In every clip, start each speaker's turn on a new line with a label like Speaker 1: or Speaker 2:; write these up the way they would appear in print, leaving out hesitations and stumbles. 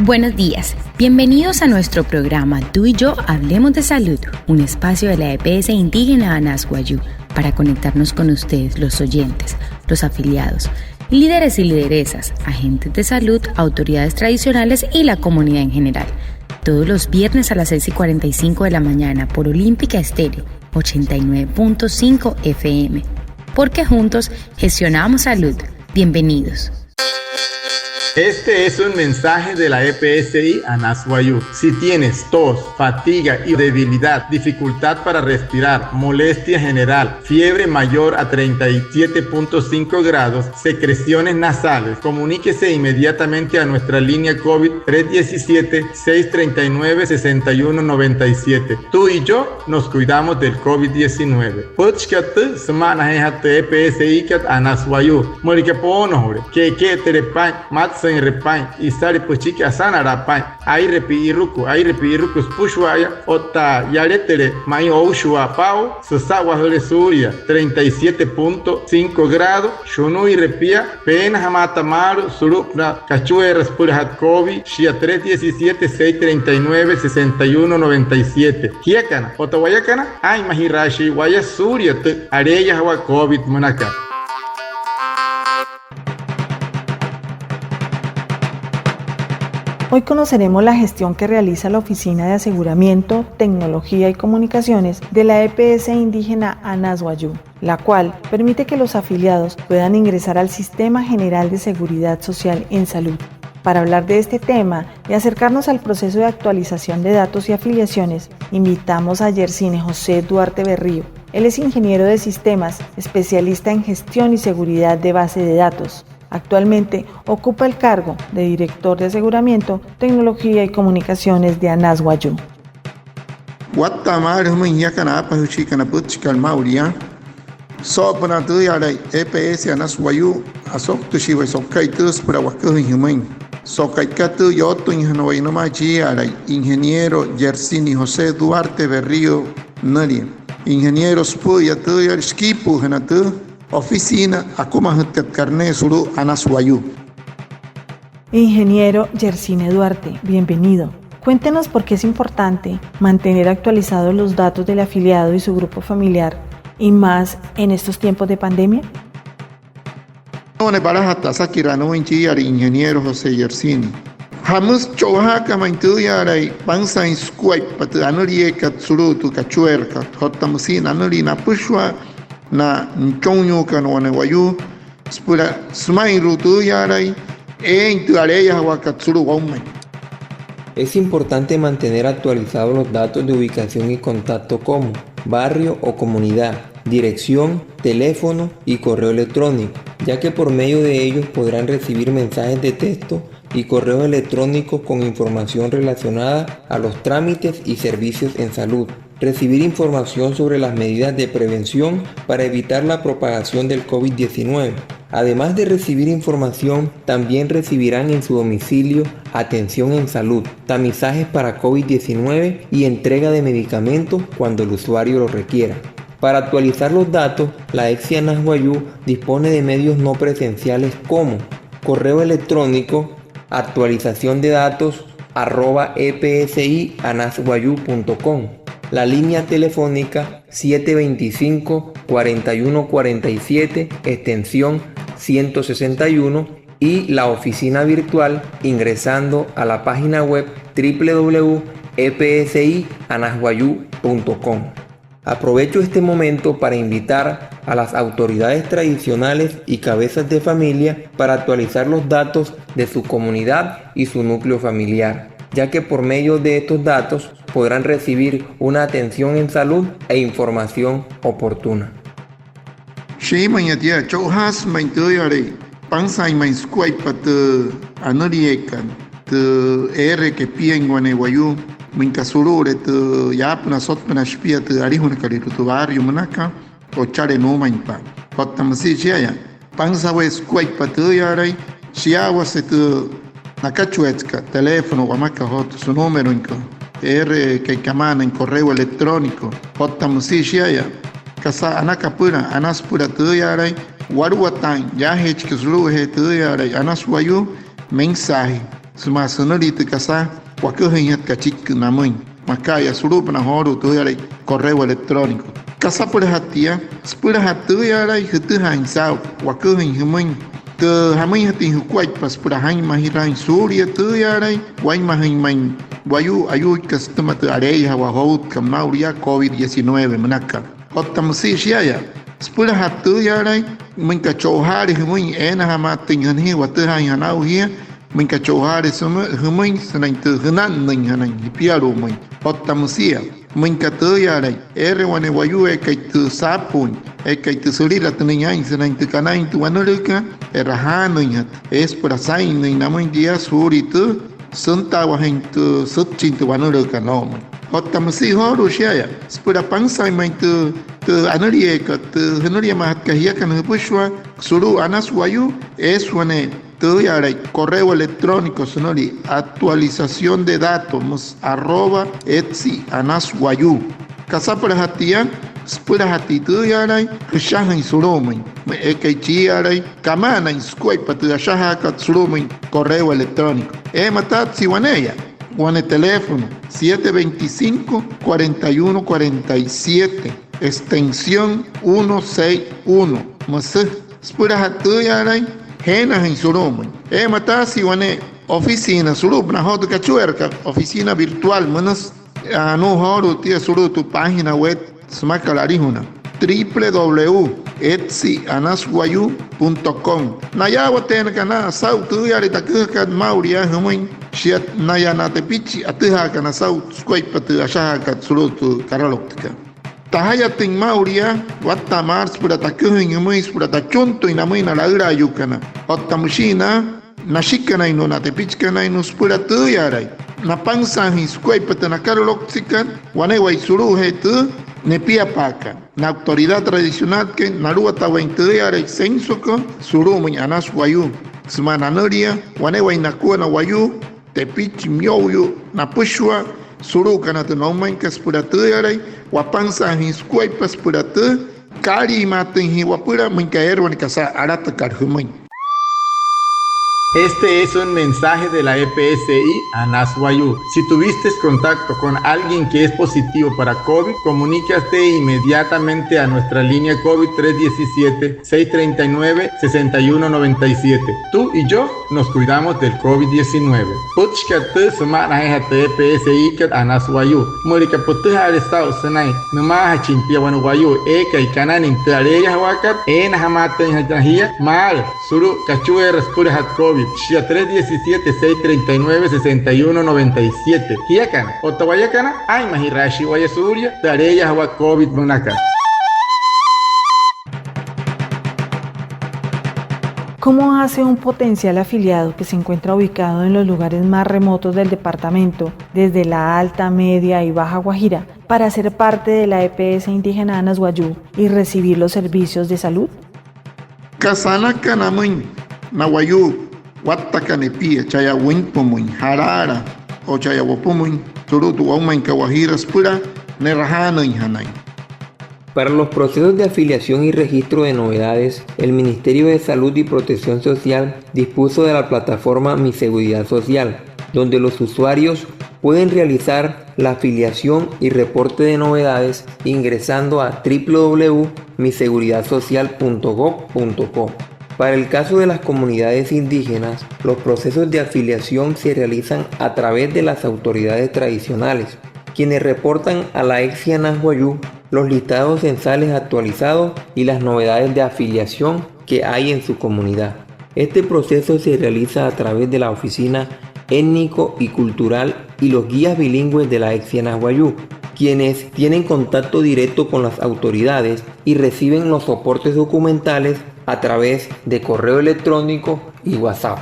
Speaker 1: Buenos días, bienvenidos a nuestro programa Tú y Yo Hablemos de Salud, un espacio de la EPS indígena Anas Wayuu para conectarnos con ustedes, los oyentes, los afiliados, líderes y lideresas, agentes de salud, autoridades tradicionales y la comunidad en general. Todos los viernes a las 6:45 de la mañana por Olímpica Estéreo 89.5 FM. Porque juntos gestionamos salud. Bienvenidos.
Speaker 2: Este es un mensaje de la EPSI Anas Wayuu. Si tienes tos, fatiga y debilidad, dificultad para respirar, molestia general, fiebre mayor a 37.5 grados, secreciones nasales, comuníquese inmediatamente a nuestra línea COVID 317-639-6197. Tú y yo nos cuidamos del COVID-19. Puchkat semana EPSI Anas Wayuu. Morikaponohore, que terepan, mats en repain y sale puchique asana rapain ay repi iruku spushwaya ota yaretere mai oushua pau susawa hole suria 37.5 grados shunu y repia pena hamata maru surupna cachue respirahat covid shia 317-639-6197 hiakana ota wayakana ay mahirashi waya suria te areya hawa covid manaka.
Speaker 3: Hoy conoceremos la gestión que realiza la Oficina de Aseguramiento, Tecnología y Comunicaciones de la EPS indígena Anas Wayuu, la cual permite que los afiliados puedan ingresar al Sistema General de Seguridad Social en Salud. Para hablar de este tema y acercarnos al proceso de actualización de datos y afiliaciones, invitamos a Yersine José Duarte Berrío. Él es ingeniero de sistemas, especialista en gestión y seguridad de base de datos. Actualmente ocupa el cargo de Director de Aseguramiento, Tecnología y Comunicaciones de Anas Wayuu.
Speaker 4: Guatemala es EPS Anas Wayuu ingeniero Yersine José Duarte Berrío Nadia. Ingeniero Spuya Skipu Oficina Akumahutet Carne Suru Anas Wayuu.
Speaker 3: Ingeniero Yersine Duarte, bienvenido. Cuéntenos por qué es importante mantener actualizados los datos del afiliado y su grupo familiar, y más en estos tiempos de pandemia.
Speaker 4: Ingeniero José Yersine. Hamus Chowhaka Mantuyaray, Pansa in Squape, but Anurieka Tsuru Kachuerka, Hotamusin Anurina Pushwa. Na nchonyo no Wayuu spura smairu tu yarai tu areya wakatsuru waume.
Speaker 5: Es importante mantener actualizados los datos de ubicación y contacto como barrio o comunidad, dirección, teléfono y correo electrónico, ya que por medio de ellos podrán recibir mensajes de texto y correos electrónicos con información relacionada a los trámites y servicios en salud. Recibir información sobre las medidas de prevención para evitar la propagación del COVID-19. Además de recibir información, también recibirán en su domicilio atención en salud, tamizajes para COVID-19 y entrega de medicamentos cuando el usuario lo requiera. Para actualizar los datos, la EPS Anas Wayuu dispone de medios no presenciales como correo electrónico, actualización de datos @epsianaswayuu.com. La línea telefónica 725-4147, extensión 161 y la oficina virtual ingresando a la página web www.epsianaswayuu.com. Aprovecho este momento para invitar a las autoridades tradicionales y cabezas de familia para actualizar los datos de su comunidad y su núcleo familiar, ya que por medio de estos datos podrán recibir una atención en salud e información oportuna.
Speaker 4: Teléfono, su número que camana en correo electrónico, Casa Anacapura, Anaspura Waruatan, Yahech Kizlu, Anas Wayuu, mensaje suma sonori casa wakuhinyat kachik namun makaya surup na horu tu yare correo electrónico casa por hatia spura hatu yare hutu hansau wakuhin humun te hamai hati hukwai pas pura hain mahiran surya tu yare wai mahin main wayu ayu kastama tu areya wa hout kamauria COVID-19 manaka otamsi shaya spura hatu yare mình cả chỗ hai thì mình é na mà tình hình hi và tư hai hà nào hi mình cả chỗ hai thì số mình sẽ thành từ hướng nan mình hà này pia đồ mình hoặc tâm sia mình cả tới giờ này é rồi này wayu é cái từ sapun é cái từ xử lý là từ này sẽ thành từ cái này từ anh được cả é ra hà này é spura sai này nằm mình dia suri từ sơn ta và hành từ xuất trình từ anh được cả nó otamsi ho Rusia spura pangsai main tu analiye ka tu henoria mahat kahia kan hupushwa suru anas wayu eswane tu yare correo electrónico sonori actualización de datos @etsi anas wayu kasa para hatia spura hati tu yare shahan surumai ekaichi yare kamana squai patu shaha ka surumai correo electrónico matat siwaneya Juan el teléfono 725-4147, extensión 161. Masih sepura hatu yarai, hena hin suruman. Matasi wane oficina surup na hodo kachuerka, oficina virtual manas no hodo tia suru tu página web smakalari www.etsianaswayu.com. Nayawa tena kana sau tu yari takuka mauria humain. Siat naya nate pichi atuha kana sau squai patu ashaha kat sulutu karaloktika. Tahaya ting mauria watta mars pura takuhin yumuis pura tachunto inamuina la ura yukana. Ottamushina nashikana ino nate pichkana ino spura tu yarai. Napansa hi squai patu na karaloktika wanewa isuruhe tu nepia paka. Na autoridad tradicional que narua tawaintu yarai sensuko surumi anas wayu. Semana noria wanewa inakua na wayu Tepichi mioyo na pushwa suruka na tu naumain kas puratu yarai wapansa hi squai pas puratu kari maten hi wapura minkaero ni kasa arata karhumain.
Speaker 2: Este es un mensaje de la EPSI Anaswayu. Si tuviste contacto con alguien que es positivo para COVID, comunícate inmediatamente a nuestra línea COVID 317-639-6197. Tú y yo nos cuidamos del COVID-19. Puchkate semana hate EPSI kat Anaswayu. Morika putuha al estado senai. Numaha chimpia wanuwayu eka y kananin tareya wakat en hamaten hajahia mal suru kachueras purahat COVID. Shia 317-639-6197. Hiakan, Otawayakana, ay mahirashi wayasuria, tareya hawa COVID munaka.
Speaker 3: ¿Cómo hace un potencial afiliado que se encuentra ubicado en los lugares más remotos del departamento, desde la Alta, Media y Baja Guajira, para ser parte de la EPS indígena Anaswayu y recibir los servicios de salud?
Speaker 4: Kasana kanamun, nawayu. Wattakanepia, Chayawinpomuin, Harara, o Chayawapomuin, Turutu, Aumain, Kawajiras, Pura, Nerahano y Hanay.
Speaker 5: Para los procesos de afiliación y registro de novedades, el Ministerio de Salud y Protección Social dispuso de la plataforma Mi Seguridad Social, donde los usuarios pueden realizar la afiliación y reporte de novedades ingresando a www.miseguridadsocial.gov.co. Para el caso de las comunidades indígenas, los procesos de afiliación se realizan a través de las autoridades tradicionales, quienes reportan a la EPSI Anaswayu los listados censales actualizados y las novedades de afiliación que hay en su comunidad. Este proceso se realiza a través de la Oficina Étnico y Cultural y los guías bilingües de la EPSI Anaswayu, quienes tienen contacto directo con las autoridades y reciben los soportes documentales a través de correo electrónico y WhatsApp.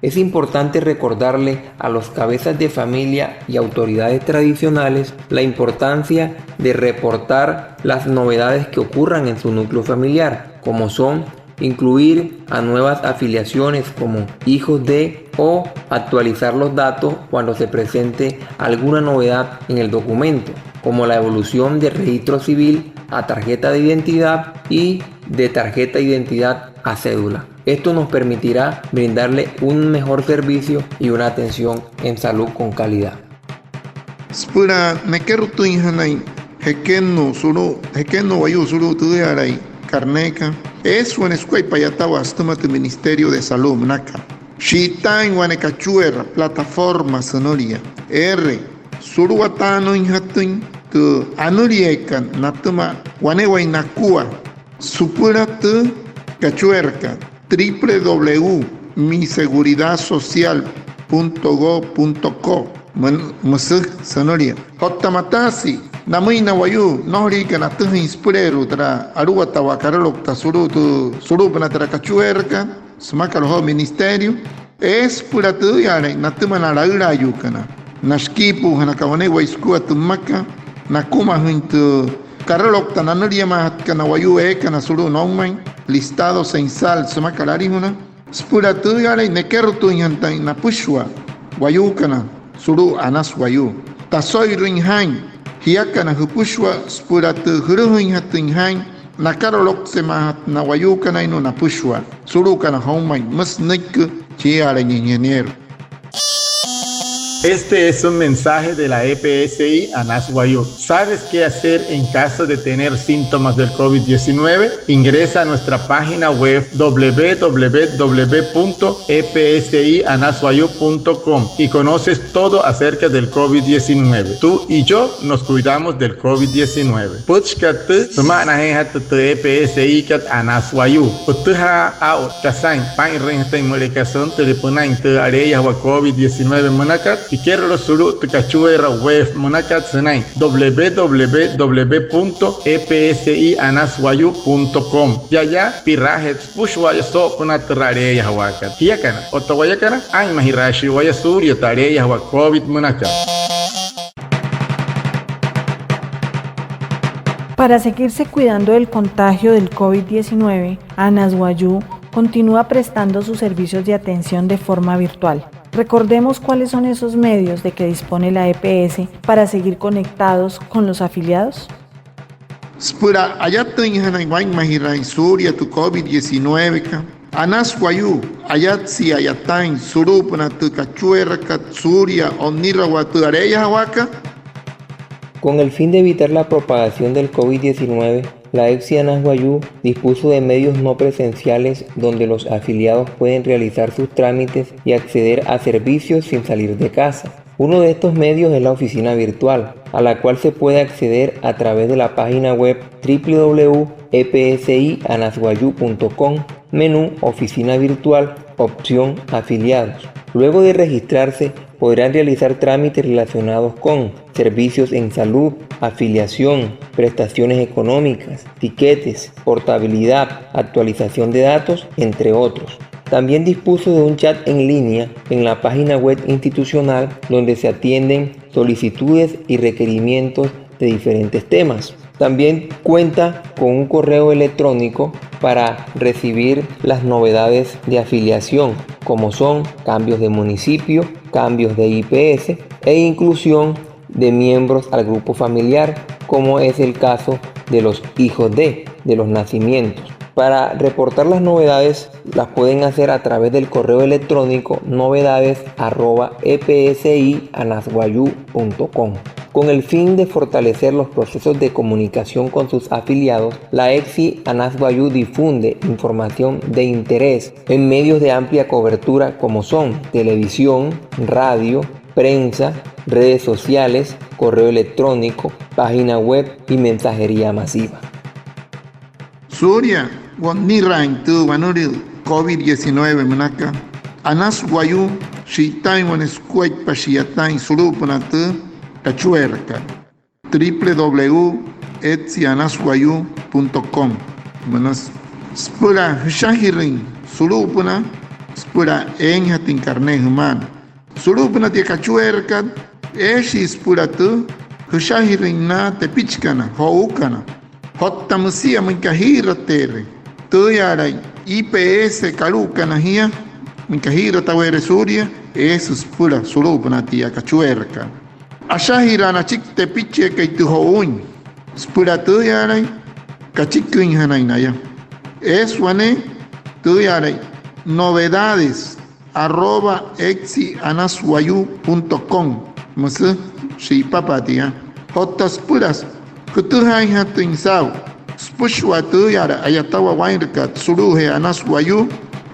Speaker 5: Es importante recordarle a los cabezas de familia y autoridades tradicionales la importancia de reportar las novedades que ocurran en su núcleo familiar, como son incluir a nuevas afiliaciones como hijos de o actualizar los datos cuando se presente alguna novedad en el documento, como la evolución de registro civil a tarjeta de identidad y de tarjeta de identidad a cédula. Esto nos permitirá brindarle un mejor servicio y una atención en salud con calidad.
Speaker 4: Spura nekerutu inhanay hekenno wayu suru tuyaray carneca es un escuela payatawa astuma tu Ministerio de Salud mnaka shitain wanekachuera plataforma sonoria suruatano inhatun tu anuriekan natuma wanewainakua supura tu cachuerca www.miseguridadsocial.go.co Musuk Sonoria. Hotamatasi, Namuina Wayu, Norika Natuh Inspireru, Tra Arua Tawakarok, Surupana Tracachuerca, Smakalo Ministerio, es Puratu Yare, Natumana Laura Yukana, Nashkipu, Hanakawane, Waiskua Tumaka, Nakuma Hintu, Karolok Tananuria Mahatkana Wayu Ekana Suru Nongman, listados en sal, Smakalarimuna, Spuratu Yare, Nekertu Yantai, Napushua, Wayukana. Suru anas wayu tasoy rinhain hiakana hupushwa spuratu huruhin hatinhain nakarolok semahat na wayu kana ino napushwa suru kana homai masnik chiara ingeniero.
Speaker 2: Este es un mensaje de la EPSI Anas Guayú. ¿Sabes qué hacer en caso de tener síntomas del COVID-19? Ingresa a nuestra página web www.epsianasguayú.com y conoces todo acerca del COVID-19. Tú y yo nos cuidamos del COVID-19. Puchkat semana EPSI kat Anas Guayú. Utuha au kasain pain rehten mulikason teleponain te areya wa COVID-19 manakat. Si quiero los suru tu cachuera web monacat senai www.epsianasguayú.com ya pirajet pushwaya so kuna trare ya wakat hiakana otawayakana ay mahirashi waya surya tare ya wa covid monacat.
Speaker 3: Para seguirse cuidando del contagio del COVID-19, Anas Guayú continúa prestando sus servicios de atención de forma virtual. Recordemos cuáles son esos medios de que dispone la EPS para seguir conectados con los afiliados.
Speaker 4: Spura ayat inhanay mahirain surya tu COVID-19 ka Anas Guayú ayat si ayatain surupna tu cachuerca surya onirawa tu areya waka.
Speaker 5: Con el fin de evitar la propagación del COVID-19, la EPSI Anas Guayú dispuso de medios no presenciales donde los afiliados pueden realizar sus trámites y acceder a servicios sin salir de casa. Uno de estos medios es la oficina virtual, a la cual se puede acceder a través de la página web www.epsianasguayú.com, menú Oficina Virtual, opción Afiliados. Luego de registrarse, podrán realizar trámites relacionados con servicios en salud, afiliación, prestaciones económicas, tiquetes, portabilidad, actualización de datos, entre otros. También dispuso de un chat en línea en la página web institucional donde se atienden solicitudes y requerimientos de diferentes temas. También cuenta con un correo electrónico para recibir las novedades de afiliación, como son cambios de municipio, cambios de IPS e inclusión de miembros al grupo familiar, como es el caso de los hijos de los nacimientos. Para reportar las novedades las pueden hacer a través del correo electrónico novedades@epsianasguayú.com. Con el fin de fortalecer los procesos de comunicación con sus afiliados, la EPSI Anas Guayú difunde información de interés en medios de amplia cobertura como son televisión, radio, prensa, redes sociales, correo electrónico, página web y mensajería masiva.
Speaker 4: Surya, wanirain tu wanuril COVID-19 manaka. Anas Guayú, shitain waneskuait pashiatain surupana tu cachuerca. www.epsianasguayú.com. Manas spura shahirin surupana spura enhatin carne humana. Surupana te cachuerca eshi spura tu shahirin na te pichkana houkana. Hotamusia minkahira tere. Tuyaray IPS kalukana hia minkahira tawere surya esus pura surupana tia cachuerca. Ashahirana chik te piche kay tu houn. Spura tuyaray kachikuin hanainaya. Es wane Tuyaray, novedades @exianaswayu.com. Musu, si papatia. Hotas puras, kutuhai hatu insau. Spushwa tuyara ayatawa wainrika tsuruhe anaswayu.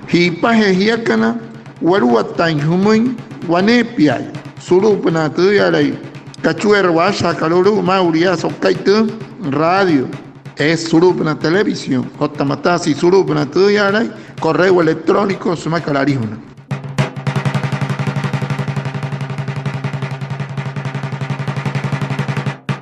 Speaker 4: Hipahe hiakana, waruatain humuin, wanepiay. Surupana tuyaray. Cachuer washa caluru mauria sokaitu radio. Es Surupana televisión. Jotamatasi Surupana tuyaray. Correo electrónico sumacalarihuna.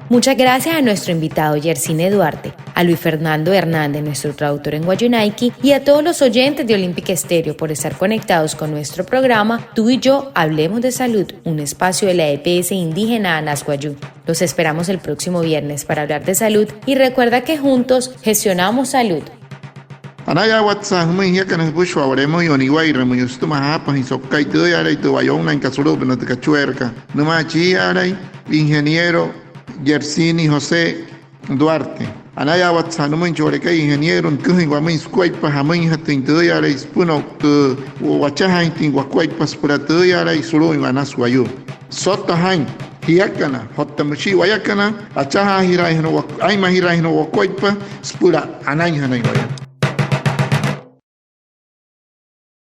Speaker 1: Muchas gracias a nuestro invitado Yersine Duarte, a Luis Fernando Hernández, nuestro traductor en Guayunaiki, y a todos los oyentes de Olympic Estéreo por estar conectados con nuestro programa Tú y Yo Hablemos de Salud, un espacio de la EPS indígena Anasguayú. Los esperamos el próximo viernes para hablar de salud y recuerda que juntos gestionamos salud.
Speaker 4: Anaya WhatsApp muy ya que nos puso habremos y oniguaira muy ustuma japas y sokai tuyara y tu bayona en Casurupana de Cachuerca. No más chiaray, ingeniero Yersine José Duarte. Anaya WhatsApp no me enchoreka ingeniero en Kuhin Guamin Squaipa Hamin Hatin tuyara y Spuno tu Wachahain Tinguaquaipas para tuyara y solo en Anaswayu. Sotahain. Hiakana, Hotamushi Wayakana, Achaha Hirahino, Aima Hirahino Waquaipa, Spura Anai Hanai.